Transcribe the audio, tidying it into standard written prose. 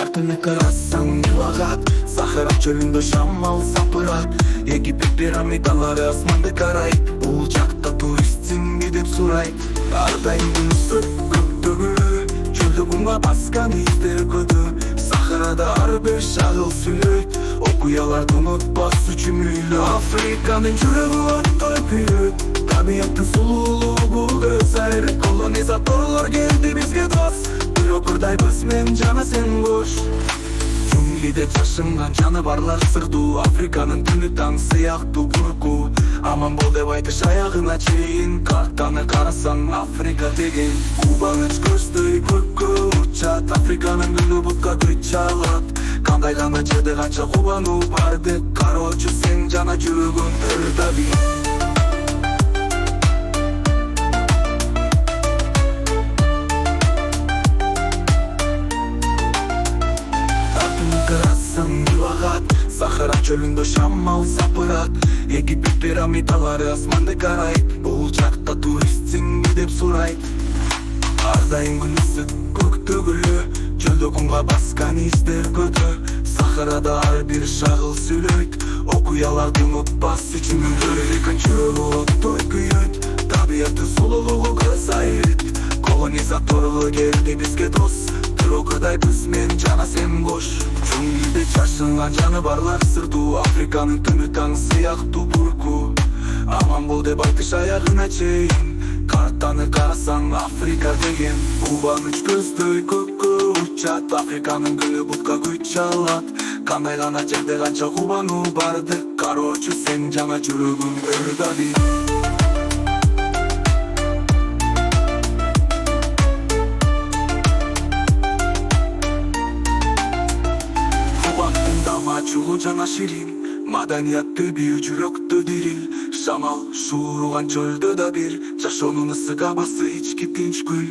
Артыңа карасаң юлагат, Сахара чөлүндө шамал сапырат. Египет пирамидалары асманды карайт, бул жакта туристсиңби деп сурайт. Ар дайым ысык көктөгүлү, чөлдө кумга баскан издер көдү. Сахарада ар бир шагыл сүйлөйт, окуяларды унутпас үчүн үйлө. Африканын жүрөгү оттой күйөт, табияттын сулуулугу көз айрыт. Колонизаторлор келди бизге дос, бирок ырдайбыз мен жана сен кош. Джунглиде жашынган жаныбарлар сырдуу, Африканын күнү таң сыяктуу бурку. Аман бол деп айтыш аягына чейин, картаны карасаң Африка деген. Кубаныч көздөй көккө учат, Африканын күнү бутка күч чалат. Кандай гана жерде канча кубануу бар деп, кароочу сен жана жүрөгүң ырда бир. Сахара чөлүндө шамал сапырат. Египет пирамидалары асманды карайт, бул жакта туристсиңби деп сурайт. Ар дайым күн ысык көктөгүлү, чөлдө кумга баскан издер көдө. Сахарада ар бир шагыл сүйлөйт, окуяларды унутпас үчүн Африканын жүрөгү оттой күйөт, табияттын сулуулугу көз айрыт. Колонизаторлор келди бизге дос, бирок ырдайбыз мен жана сен кош. Джунглиде жашынган жаныбарлар сырдуу, Африканын түнү таң сыяктуу бурку. Аман бол деп айтыш аягына чейин, картаны карасаң Африка деген. Кубаныч көздөй көккө учат, Африканын күнү бутка күч чалат. Кандай гана жерде канча кубануу барды, кароочу сен жана жүрөгүң ырда бир. Чулуу жана ширин, маданияттуу бүү жүрөктө дирил. Шамал шууруган чөлдө да бир, жашоонун ысык абасы ички тынч гүл.